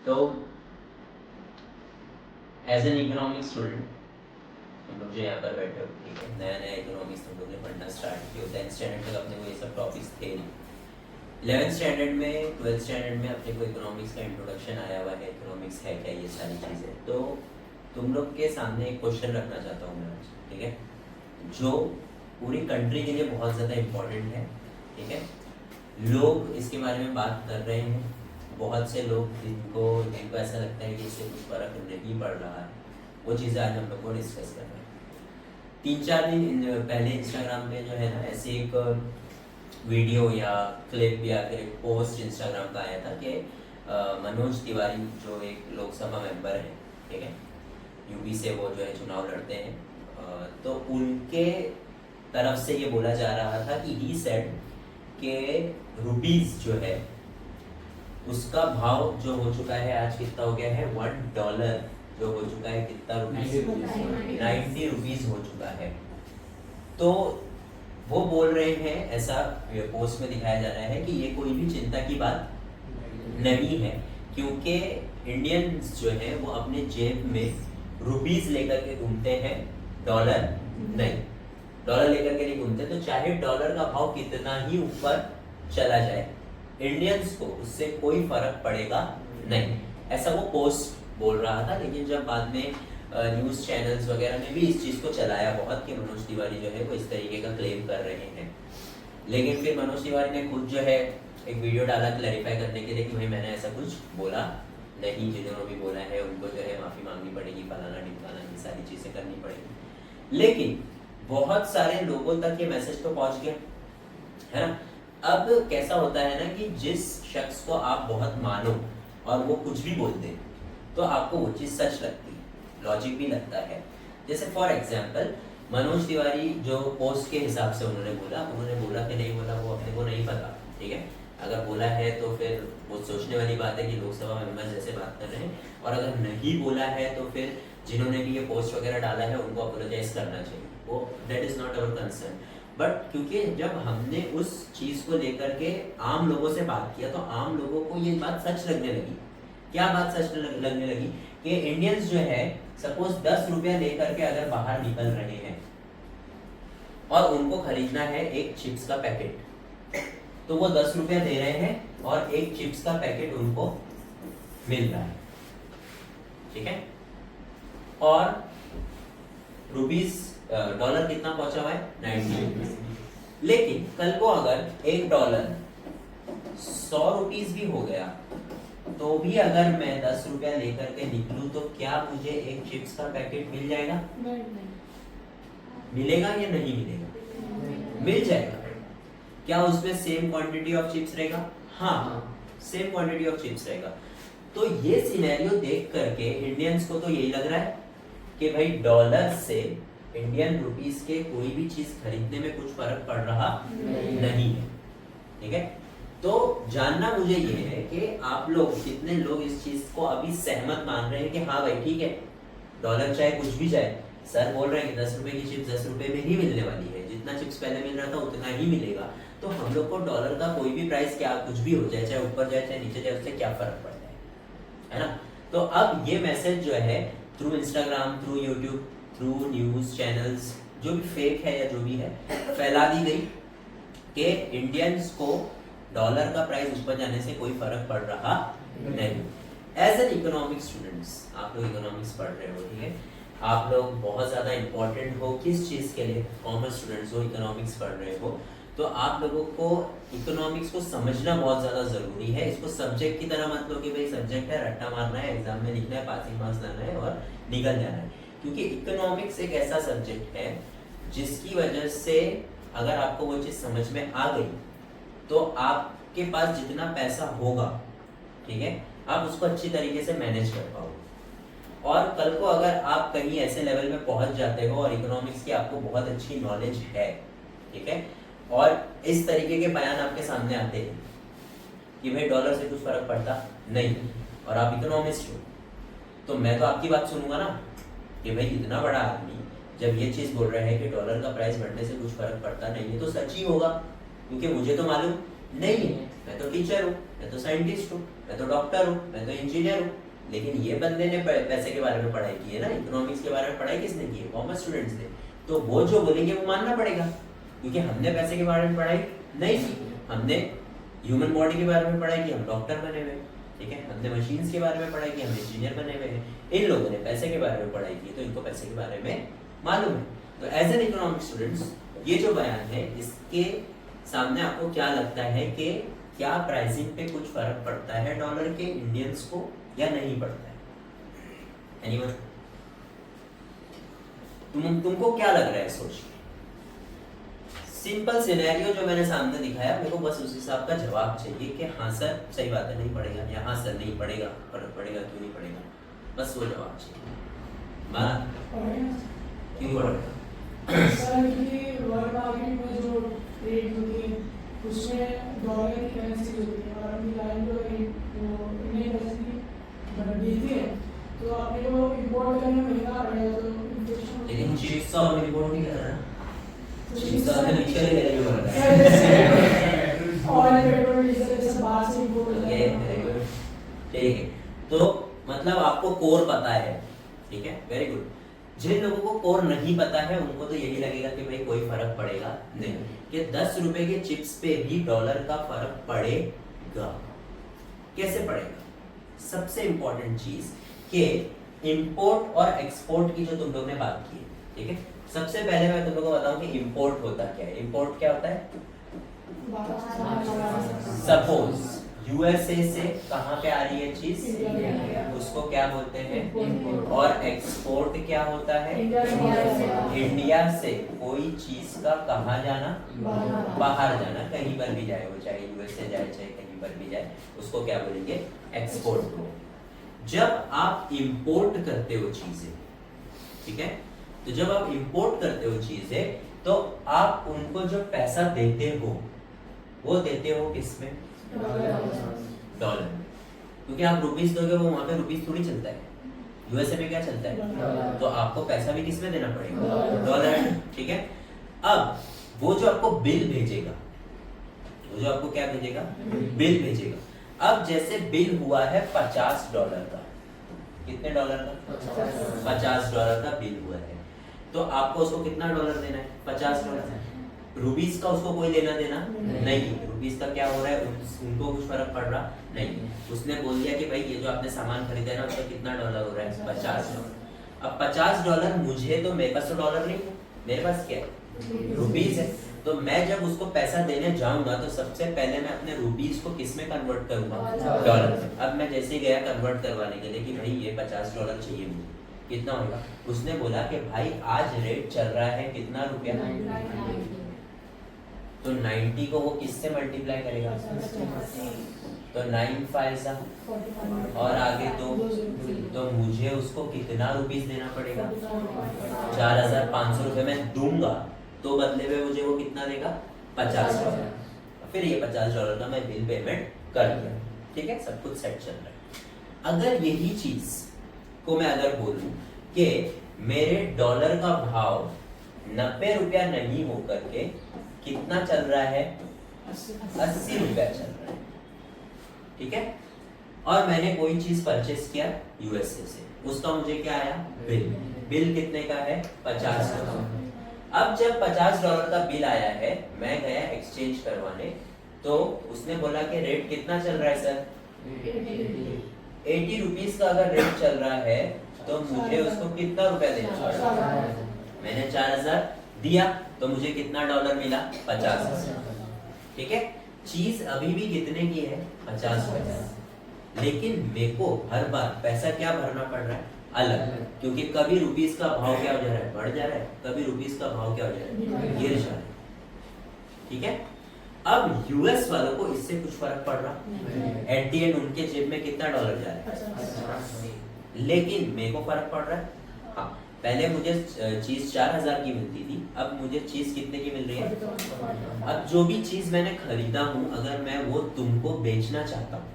तो as an economics student हम लोग जो यहाँ पर बैठे हो, ठीक है, नया नया इकोनॉमिक्स हम लोग ने पढ़ना स्टार्ट किया। 10th स्टैंडर्ड तक अपने को ये सब टॉपिक्स थे नहीं। 11th स्टैंडर्ड में 12th स्टैंडर्ड में अपने को इकोनॉमिक्स का इंट्रोडक्शन आया हुआ है, इकोनॉमिक्स है क्या, ये सारी चीज़ें। तो तुम लोग के सामने एक क्वेश्चन रखना चाहता हूँ मैं आज, ठीक है, जो पूरी कंट्री के लिए बहुत ज़्यादा इम्पोर्टेंट है, ठीक है। लोग इसके बारे में बात कर रहे हैं, बहुत से लोग जिनको ऐसा लगता है कि इससे कुछ फर्क नहीं पड़ रहा है, वो चीज़ें आज हम लोग को डिस्कस कर रहे हैं। 3-4 दिन पहले इंस्टाग्राम पे जो है ना, ऐसे एक वीडियो या क्लिप या फिर एक पोस्ट इंस्टाग्राम का आया था कि मनोज तिवारी जो एक लोकसभा मेंबर है, ठीक है, यूपी से वो जो है चुनाव लड़ते हैं, तो उनके तरफ से ये बोला जा रहा था कि ही सेड कि रुपीस जो है उसका भाव जो हो चुका है आज कितना हो गया है, $1 जो हो चुका है कितना रुपीस, 90 रुपीस हो चुका है। तो वो बोल रहे हैं, ऐसा पोस्ट में दिखाया जा रहा है कि ये कोई भी चिंता की बात नहीं है, क्योंकि इंडियंस जो है वो अपने जेब में रुपीस लेकर के घूमते हैं, डॉलर नहीं। डॉलर लेकर के नहीं घूमते, तो चाहे डॉलर का भाव कितना ही ऊपर चला जाए, इंडियंस को उससे कोई फर्क पड़ेगा नहीं, ऐसा वो पोस्ट बोल रहा था। लेकिन जब बाद में न्यूज़ चैनल्स वगैरह ने भी इस चीज़ को चलाया बहुत कि मनोज तिवारी जो है वो इस तरीके का क्लेम कर रहे हैं, लेकिन फिर मनोज तिवारी ने खुद जो है एक वीडियो डाला क्लैरिफाई करने के लिए कि भाई मैंने ऐसा कुछ बोला नहीं, जिन्होंने भी बोला है उनको जो है माफ़ी मांगनी पड़ेगी, फलाना ढिमकाना, ये सारी चीज़ें करनी पड़ेगी। लेकिन बहुत सारे लोगों तक ये मैसेज तो पहुंच गया है ना। अब कैसा होता है ना कि जिस शख्स को आप बहुत मानो और वो कुछ भी बोल दे तो आपको वो चीज़ सच लगती है, लॉजिक भी लगता है। जैसे फॉर एग्जाम्पल मनोज तिवारी जो पोस्ट के हिसाब से उन्होंने बोला कि नहीं बोला वो अपने को नहीं पता, ठीक है। अगर बोला है तो फिर वो सोचने वाली बात है कि लोकसभा मेंबर जैसे बात कर रहे हैं, और अगर नहीं बोला है तो फिर जिन्होंने भी ये पोस्ट वगैरह डाला है उनको अपोलोजाइज करना चाहिए, वो that is not our concern. But क्योंकि जब हमने उस चीज़ को लेकर के आम लोगों से बात किया तो आम लोगों को ये बात सच लगने लगी। क्या बात सच लगने लगी कि इंडियंस जो है सपोज 10 रुपया लेकर के अगर बाहर निकल रहे हैं और उनको खरीदना है एक चिप्स का पैकेट, तो वो 10 रुपया दे रहे हैं और एक चिप्स का पैकेट उनको मिल रहा है, ठीक है। और रुपीस डॉलर कितना पहुंचा हुआ है, 90 रुपीस। लेकिन कल को अगर $1 100 रुपीस भी हो गया तो भी अगर मैं 10 रुपया लेकर के निकलूं तो क्या मुझे एक चिप्स का पैकेट मिल जाएगा? मिलेगा या नहीं मिलेगा? मिल जाएगा। क्या उसमें सेम क्वांटिटी ऑफ चिप्स रहेगा? हाँ, सेम क्वांटिटी ऑफ चिप्स रहेगा। तो ये सिनेरियो देख करके इंडियंस को तो यही लग रहा है कि भाई डॉलर से इंडियन रुपीस के कोई भी चीज खरीदने में कुछ फर्क पड़ रहा नहीं है, ठीक है। तो जानना मुझे ये है कि आप लोग कितने लोग इस चीज को अभी सहमत मान रहे हैं कि हाँ भाई ठीक है, डॉलर चाहे कुछ भी जाए, सर बोल रहे हैं कि 10 रुपए की चिप्स 10 रुपए में ही मिलने वाली है, जितना चिप्स पहले मिल रहा था उतना ही मिलेगा, तो हम लोग को डॉलर का कोई भी प्राइस क्या कुछ भी हो जाए, चाहे ऊपर जाए चाहे नीचे जाए, उससे क्या फर्क पड़ता है ना। तो अब ये मैसेज जो है through Instagram, through YouTube, through news channels जो भी फेक है या जो भी है फैला दी गई कि इंडियंस को डॉलर का प्राइस ऊपर जाने से कोई फर्क पड़ रहा नहीं। एज एन इकोनॉमिक्स स्टूडेंट्स, आप लोग इकोनॉमिक्स पढ़ रहे हो, ठीक है, आप लोग बहुत ज़्यादा इंपॉर्टेंट हो किस चीज़ के लिए, कॉमर्स स्टूडेंट्स हो, इकोनॉमिक्स पढ़ रहे हो, तो आप लोगों को इकोनॉमिक्स को समझना बहुत ज़्यादा ज़रूरी है। इसको सब्जेक्ट की तरह मत लो कि भाई सब्जेक्ट है, रट्टा मारना है, एग्जाम में लिखना है, पासिंग मार्क्स लाना है और निकल जाना है, क्योंकि इकोनॉमिक्स एक ऐसा सब्जेक्ट है जिसकी वजह से अगर आपको वो चीज़ समझ में आ गई तो आपके पास जितना पैसा होगा, ठीक है, आप उसको अच्छी तरीके से मैनेज कर पाओगे। और कल को अगर आप कहीं ऐसे लेवल में पहुंच जाते हो और इकोनॉमिक्स की आपको बहुत अच्छी नॉलेज है, ठीक है, और इस तरीके के बयान आपके सामने आते हैं कि भाई डॉलर से कुछ फर्क पड़ता नहीं, और आप इकोनॉमिस्ट हो, तो मैं तो आपकी बात सुनूंगा ना कि भाई इतना बड़ा आदमी जब ये चीज़ बोल रहा है कि डॉलर का प्राइस बढ़ने से कुछ फर्क पड़ता नहीं है तो सच ही होगा, क्योंकि मुझे तो मालूम नहीं है। मैं तो टीचर हूँ, मैं तो साइंटिस्ट हूँ, मैं तो डॉक्टर हूँ, मैं तो इंजीनियर हूँ। लेकिन ये बंदे ने पैसे के बारे में पढ़ाई की है ना, इकोनॉमिक्स के बारे में पढ़ाई किसने की है? कॉमर्स स्टूडेंट्स ने। तो वो जो बोलेंगे वो मानना पड़ेगा, क्योंकि हमने पैसे के बारे में पढ़ाई नहीं की। हमने ह्यूमन बॉडी के बारे में पढ़ाई की, हम डॉक्टर बने हुए, ठीक है। हमने मशीन्स के बारे में पढ़ाई की, हम इंजीनियर बने हुए हैं। इन लोगों ने पैसे के बारे में पढ़ाई की, तो इनको पैसे के बारे में मालूम है। तो एज एन इकोनॉमिक स्टूडेंट्स, ये जो बयान है इसके सामने आपको क्या लगता है कि क्या प्राइसिंग पे कुछ फर्क पड़ता है डॉलर के इंडियंस को या नहीं पड़ता है? एनीवन? तुमको क्या लग रहा है सोच के? सिंपल सिनेरियो जो मैंने सामने दिखाया, मेरे को बस उस हिसाब का जवाब चाहिए कि हाँ सर सही बात है, नहीं पड़ेगा, या हाँ सर नहीं पड़ेगा, फर्क पड़ेगा क्यों नहीं पड़ेगा, बस वो जवाब चाहिए। क्यों पड़ेगा? सर क्योंकि वर्ल्ड मार्केट में जो रेट होती है उसमें डॉलर की करेंसी होती है, और अभी लाइन जो है वो इंडियन करेंसी बढ़ती है, तो अपने को इंपोर्ट करने में महंगा पड़ेगा, तो इन्फ्लेशन। लेकिन चिप्स तो हम इंपोर्ट नहीं कर रहे ना, चिप्स तो हमने मिक्सचर ही ले रहा है। ऑयल पेट्रोल डीजल ये सब बाहर से इंपोर्ट होता है। ठीक है, तो मतलब आपको कोर पता है, ठीक है, वेरी गुड। जिन लोगों को कोर नहीं पता है उनको तो यही लगेगा कि भाई कोई फर्क पड़ेगा नहीं, कि 10 रुपए के चिप्स पे भी डॉलर का फर्क पड़ेगा। कैसे पड़ेगा? सबसे इंपॉर्टेंट चीज कि इंपोर्ट और एक्सपोर्ट की जो तुम लोग ने बात की है, ठीक है। सबसे पहले मैं तुम लोगों को बताऊं कि इंपोर्ट होता क्या है। इंपोर्ट क्या होता है? सपोज यूएसए से कहां पे आ रही है चीज, उसको क्या बोलते हैं? और एक्सपोर्ट क्या होता है? इंडिया से कोई चीज का कहां जाना? बाहर जाना, कहीं पर भी जाए वो, चाहे यूएसए जाए चाहे कहीं पर भी जाए, उसको क्या बोलेंगे? एक्सपोर्ट को। जब आप इंपोर्ट करते हो चीजें, ठीक है, तो जब आप इंपोर्ट करते हो चीजें तो आप उनको जो पैसा देते हो वो देते हो किसमें? डॉलर। क्योंकि आप रुपीस दोगे, वो वहां पे रुपीस थोड़ी चलता है, यूएसए में क्या चलता है, तो आपको पैसा भी किसमें देना पड़ेगा? डॉलर, ठीक है। अब वो जो आपको बिल भेजेगा, वो जो आपको क्या भेजेगा? बिल भेजेगा। अब जैसे बिल हुआ है $50 का, कितने डॉलर का? $50 का बिल हुआ है, तो आपको उसको कितना डॉलर देना है? $50। रुपीस का उसको कोई लेना देना नहीं। रुपीस का क्या हो रहा है, उनको कुछ फर्क पड़ रहा नहीं। उसने बोल दिया कि भाई ये जो आपने सामान खरीदा है ना, उसका कितना डॉलर हो रहा है? $50। अब $50 मुझे, तो मेरे पास तो डॉलर नहीं है, मेरे पास क्या है? रुपीस है। तो मैं जब उसको पैसा देने जाऊंगा तो सबसे पहले मैं अपने रुपीस को किस में कन्वर्ट करूंगा? डॉलर। अब मैं जैसे गया कन्वर्ट करवाने के लिए कि भाई ये $50 चाहिए मुझे, कितना होगा? उसने बोला कि भाई आज रेट चल रहा है कितना रुपया? तो 90 को वो किससे मल्टीप्लाई करेगा? तो 9 5 और आगे तो मुझे उसको कितना रुपीस देना पड़ेगा? 4,500 रुपए मैं दूंगा, तो बदले में मुझे वो कितना देगा? $50। फिर ये $50 का मैं बिल पेमेंट कर दिया, ठीक है, सब कुछ सेट चल रहा है। अगर यही चीज को मैं अगर बोलूं कि मेरे डॉलर का भाव 90 रुपया नहीं होकर के कितना चल रहा है? 80 रुपया चल रहा है, ठीक है, और मैंने कोई चीज परचेस किया यूएसए से, उसका मुझे क्या आया? बिल। बिल कितने का है? $50। अब जब $50 का बिल आया है, मैं गया एक्सचेंज करवाने, तो उसने बोला कि रेट कितना चल रहा है सर? 80 रुपीस का अगर रेट चल रहा है तो मुझे उसको कितना रुपया देना पड़ेगा? मैंने 4,000 दिया, तो मुझे कितना डॉलर मिला? 50। ठीक है, चीज अभी भी कितने की है? 50 रुपए। लेकिन मेरे को हर बार पैसा क्या भरना पड़ रहा है? अलग, क्योंकि कभी रुपीस का भाव क्या हो जा रहा है? बढ़ जा रहा है, कभी रुपीस का भाव क्या हो जा रहा है? गिर जा रहा है। ठीक है, अब यूएस वालों को इससे कुछ फर्क पड़ रहा? एट दी एंड उनके जेब में कितना डॉलर जा रहा है? लेकिन मेरे को फर्क पड़ रहा है। हाँ, पहले मुझे चीज 4,000 की मिलती थी, अब मुझे चीज कितने की मिल रही है? अब जो भी चीज मैंने खरीदा हूं, अगर मैं वो तुमको बेचना चाहता हूँ,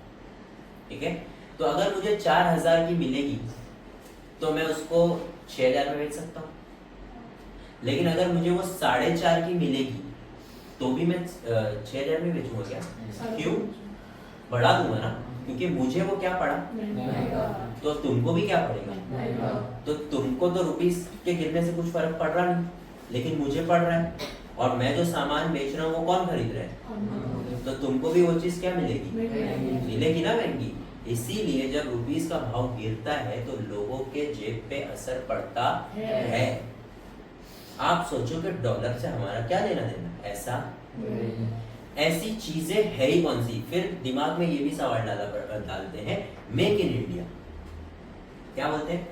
ठीक है, तो अगर मुझे 4,000 की मिलेगी तो मैं उसको 6,000 में बेच सकता हूँ। लेकिन अगर मुझे वो 4,500 की मिलेगी तो भी मैं 6,000 में बेचूंगा क्या? क्यों? बढ़ा दूंगा ना, क्योंकि मुझे वो क्या पड़ा, तो तुमको भी क्या पड़ेगा? तो तुमको तो रुपीस के गिरने से कुछ फर्क पड़ रहा नहीं, लेकिन मुझे पड़ रहा है, और मैं जो सामान बेच रहा हूँ वो कौन खरीद रहा है? तो तुमको भी वो चीज क्या मिलेगी? मिलेगी ना, महंगी। इसीलिए जब रुपीस का भाव गिरता है तो लोगों के जेब पे असर पड़ता है। आप सोचो कि डॉलर से हमारा क्या लेना देना? ऐसा ऐसी चीजें है ही कौन सी? फिर दिमाग में ये भी सवाल डालते हैं, मेक इन इंडिया। क्या बोलते हैं?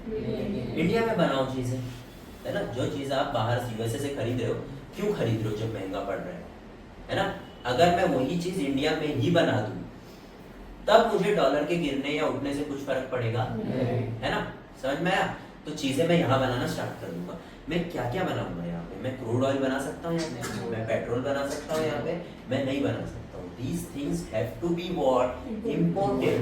इंडिया में बनाओ चीजें, है ना। जो चीज आप बाहर यूएसए से खरीद रहे हो, क्यों खरीद रहे हो जब महंगा पड़ रहा है ना। अगर मैं वही चीज इंडिया में ही बना दूं, तब मुझे डॉलर के गिरने या उठने से कुछ फर्क पड़ेगा? है ना। समझ में आया? तो चीजें मैं यहाँ बनाना स्टार्ट कर दूंगा। मैं क्या क्या बनाऊंगा यहाँ पे? मैं क्रूड ऑयल बना सकता हूँ यहाँ पे, मैं पेट्रोल बना सकता हूँ यहाँ पे, मैं नहीं बना सकता हूँ। These things have to be what? Imported।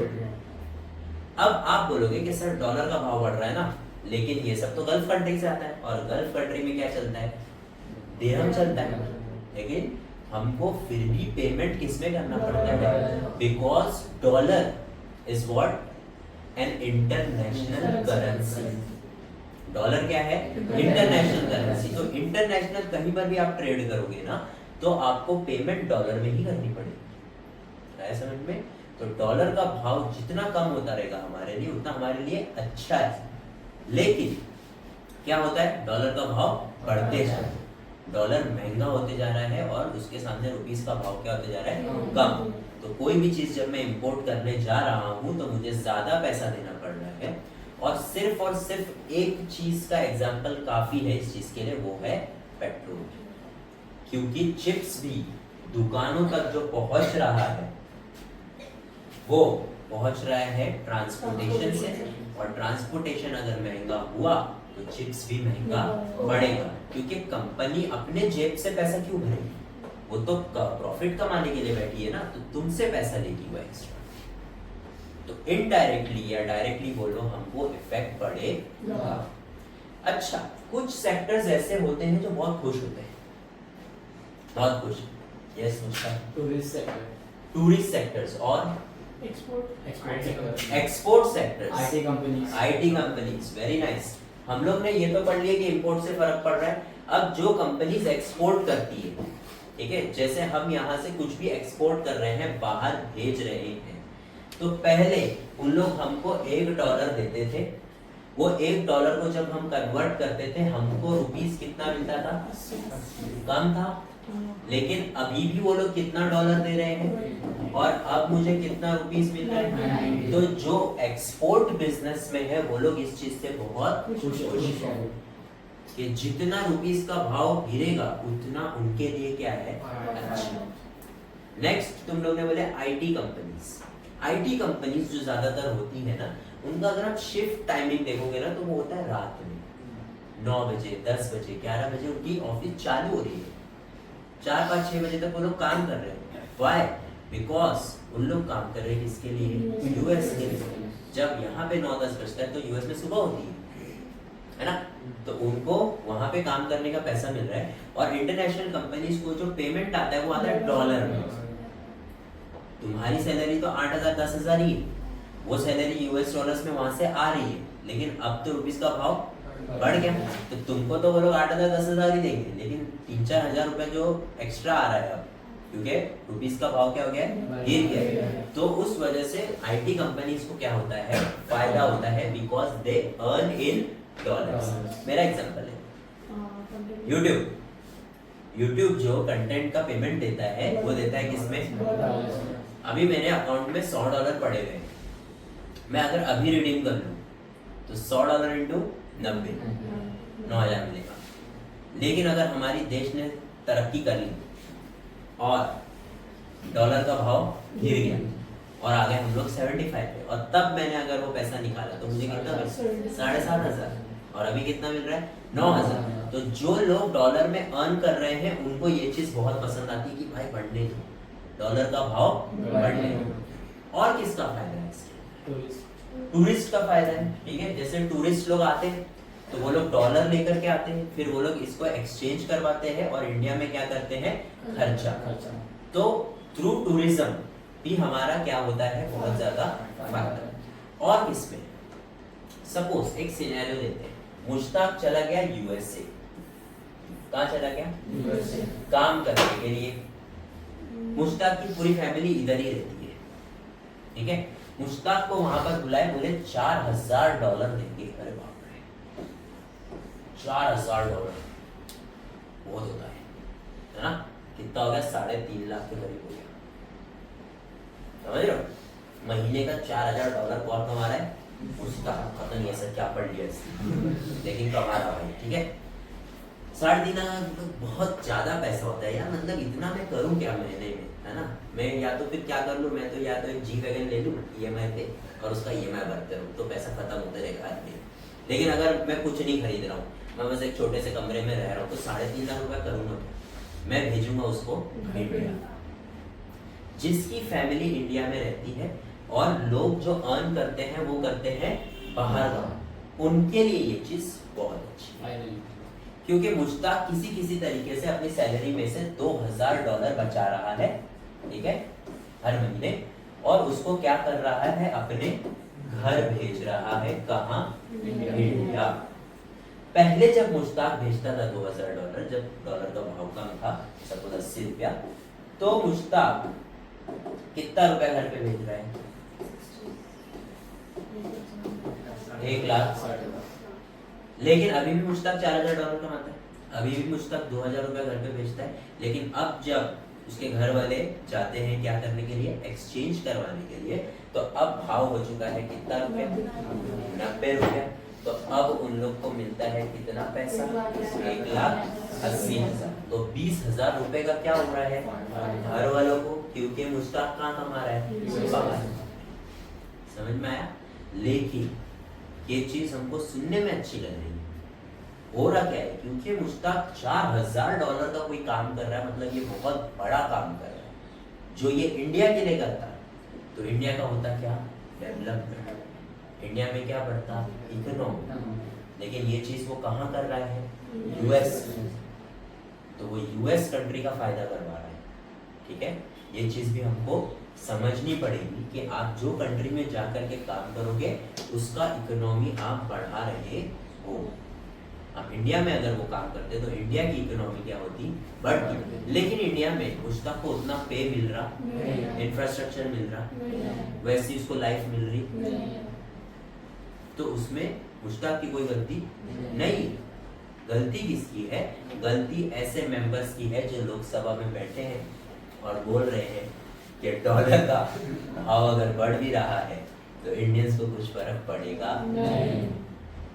अब आप बोलोगे कि सर डॉलर का भाव बढ़ रहा है ना, लेकिन ये सब तो गल्फ कंट्री से आता है, और गल्फ कंट्री में क्या चलता है? दिरहम चलता है। लेकिन हमको फिर भी पेमेंट किसमें करना पड़ता है? Because dollar is what? An international currency. Dollar क्या है? International currency. तो इंटरनेशनल कहीं पर भी आप ट्रेड करोगे ना, तो आपको पेमेंट डॉलर में ही करनी पड़ेगी। आया समझ में? तो डॉलर का भाव जितना कम होता रहेगा हमारे लिए, उतना हमारे लिए अच्छा है। लेकिन क्या होता है? डॉलर का भाव बढ़ते जा रहा है, डॉलर महंगा होते जा रहा है, और उसके सामने रुपीस का भाव क्या होते जा रहा है? कम। तो कोई भी चीज जब मैं इंपोर्ट करने जा रहा हूं तो मुझे ज्यादा पैसा देना पड़ रहा है। और सिर्फ एक चीज का एग्जांपल काफी है इस चीज के लिए, वो है पेट्रोल। क्योंकि चिप्स भी दुकानों तक जो पहुंच रहा है, वो पहुंच रहा है ट्रांसपोर्टेशन से, और ट्रांसपोर्टेशन अगर महंगा हुआ तो चिप्स भी महंगा पड़ेगा। क्योंकि कंपनी अपने जेब से पैसा क्यों भरेगी? वो तो प्रॉफिट कमाने के लिए बैठी है ना, तो तुमसे पैसा लेगी वो एक्स्ट्रा। तो इनडायरेक्टली या डायरेक्टली बोलो, हमको इफेक्ट पड़ेगा। अच्छा, कुछ सेक्टर्स ऐसे होते हैं जो बहुत खुश होते हैं, बहुत खुश। यस मुस्कान? टूरिस्ट सेक्टर्स और export sectors, IT companies. Very nice. हम लोग ने ये तो पढ़ लिया कि इंपोर्ट से फर्क पड़ रहा है। अब जो कंपनीज एक्सपोर्ट करती है, ठीक है, जैसे हम यहाँ से कुछ भी एक्सपोर्ट कर रहे हैं, बाहर भेज रहे हैं, तो पहले उन लोग हमको $1 देते थे। वो $1 को जब हम कन्वर्ट करते थे, हमको रुपीस कितना मिलता था? कम था। लेकिन अभी भी वो लोग कितना डॉलर दे रहे हैं, और अब मुझे कितना रुपीस मिल रहा है? तो जो एक्सपोर्ट बिजनेस में है वो लोग इस चीज से बहुत खुश हैं कि जितना रुपीस का भाव गिरेगा उतना उनके लिए क्या है? अच्छा। नेक्स्ट तुम लोग ने बोले आईटी कंपनीज। आईटी कंपनीज जो ज्यादातर होती है ना, उनका अगर आप शिफ्ट टाइमिंग देखोगे ना, तो वो होता है रात में 9 बजे, 10 बजे, 11 बजे उनकी ऑफिस चालू हो रही है। 4, 5, 6 बजे तक वो लोग काम कर रहे हैं। व्हाई? बिकॉज उन लोग काम कर रहे हैं किसके लिए? यूएस के लिए। जब यहाँ पे 9-10 बजता है तो यूएस में सुबह होती है ना, तो उनको वहां पे काम करने का पैसा मिल रहा है। और इंटरनेशनल कंपनीज को जो पेमेंट आता है वो आता है डॉलर में। तुम्हारी सैलरी तो 8,000 10,000 ही है, वो सैलरी यूएस डॉलर्स में वहां से आ रही है, लेकिन अब तो रुपीस का भाव बढ़ गया, तो तुमको तो वो लोग 8,000 10,000 ही देंगे, लेकिन 3-4 हजार रुपए जो एक्स्ट्रा आ रहा है अब, क्योंकि रुपीस का भाव क्या हो गया? गिर गया। तो उस वजह से आईटी कंपनीज को क्या होता है? फायदा होता है, because they earn in dollars. मेरा एग्जांपल है यूट्यूब जो कंटेंट का पेमेंट देता है, वो देता है किसमें? अभी मेरे अकाउंट में $100 पड़े हुए हैं, मैं अगर अभी रिडीम कर लूं तो $100 इंटू 90, 9,000 मिलेगा। लेकिन अगर हमारी देश ने तरक्की कर ली और डॉलर का भाव गिर गया और आ गए हम लोग 75 पे, और तब मैंने अगर वो पैसा निकाला तो मुझे कितना मिला? 7,500। और अभी कितना मिल रहा है? 9,000। तो जो लोग डॉलर में अर्न कर रहे हैं उनको ये चीज बहुत पसंद आती है कि भाई बढ़ने दो, डॉलर का भाव बढ़ने दो। और किसका फायदा है इससे? टूरिस्ट का फायदा है। ठीक है, जैसे टूरिस्ट लोग आते हैं तो वो लोग डॉलर लेकर के आते हैं, फिर वो लोग इसको एक्सचेंज करवाते हैं और इंडिया में क्या करते हैं, खर्चा। तो थ्रू टूरिज्म भी हमारा क्या होता है, बहुत ज्यादा फायदा। और किसमें, सपोज एक सिनेरियो लेते हैं, मुश्ताक चला गया यूएसए। कहाँ चला गया, यूएसए, काम करने के लिए। मुश्ताक की पूरी फैमिली इधर ही रहती है, ठीक है। मुश्ताक को वहां पर बुलाए, बोले $4000 देंगे। अरे बाप रे, $4000 बहुत होता है ना। कितना हो गया, 3.5 लाख के करीब हो गया, समझ रहे हो। महीने का $4000 कौन कमा रहा है, मुश्ताक। पता नहीं ऐसा क्या पढ़ लिया लेकिन कमा रहा भाई, ठीक है। 3.5 लाख बहुत ज्यादा पैसा होता है यार। मतलब इतना मैं करूं क्या महीने में, है ना। मैं या तो फिर क्या कर लूं, मैं तो या तो एक जी वैगन ले लूं EMI पे और उसका EMI भरते रहूं, तो पैसा खत्म होते रहेगा आदमी। लेकिन अगर मैं कुछ नहीं खरीद रहा हूँ, मैं बस एक छोटे से कमरे में रह रहा हूँ, तो 3.5 लाख रुपया करूंगा क्या, मैं भेजूंगा उसको इंडिया। जिसकी फैमिली इंडिया में रहती है और लोग जो अर्न करते हैं वो करते हैं बाहर गाँव, उनके लिए ये चीज बहुत अच्छी है। क्योंकि मुश्ताक किसी तरीके से अपनी सैलरी में से $2000 बचा रहा है, ठीक है, हर महीने, और उसको क्या कर रहा है, अपने घर भेज रहा है। कहाँ, इंडिया। पहले जब मुश्ताक भेजता था $2000, जब डॉलर का भाव कम था, सपोज 80 रुपया, तो मुश्ताक कितना रुपया घर पे भेज रहा है, 1,60,000। लेकिन अभी भी मुश्ताक $4000 कमाता है, अभी भी मुश्ताक 2000 रुपया घर पे भेजता है। लेकिन अब जब उसके घर वाले जाते हैं क्या करने के लिए, एक्सचेंज करवाने के लिए, तो अब भाव हो चुका है कितना रुपया, 90 रुपया। तो अब उन लोग को मिलता है कितना पैसा, 1,80,000। तो 20,000 रुपए का क्या हो रहा है घर वालों को, क्योंकि मुश्ताक कहाँ कमा रहा है, बाहर। समझ में आया। लेकिन ये चीज हमको सुनने में अच्छी लग रही है, हो रहा क्या है, क्योंकि मुश्ताक $4000 का कोई काम कर रहा है, मतलब ये बहुत बड़ा काम कर रहा है जो ये इंडिया के लिए करता है। तो इंडिया का होता क्या, डेवलपमेंट। इंडिया में क्या बढ़ता, इकोनॉमी। लेकिन ये चीज वो कहाँ कर रहा है, यूएस। तो वो यूएस कंट्री का फायदा करवा रहा है, ठीक है। ये चीज भी हमको समझनी पड़ेगी कि आप जो कंट्री में जाकर के काम करोगे उसका इकोनॉमी आप बढ़ा रहे हो। आप इंडिया में अगर वो काम करते तो इंडिया की इकोनॉमी क्या होती, बढ़ती। लेकिन इंडिया में मुश्ताक को उतना पे मिल रहा, इंफ्रास्ट्रक्चर मिल रहा, वैसी उसको लाइफ मिल रही, तो उसमें मुश्ताक की कोई गलती नहीं। गलती किसकी है, गलती ऐसे मेंबर्स की है जो लोकसभा में बैठे हैं और बोल रहे हैं कि डॉलर का भाव अगर बढ़ भी रहा है तो इंडियंस को कुछ फर्क पड़ेगा नहीं।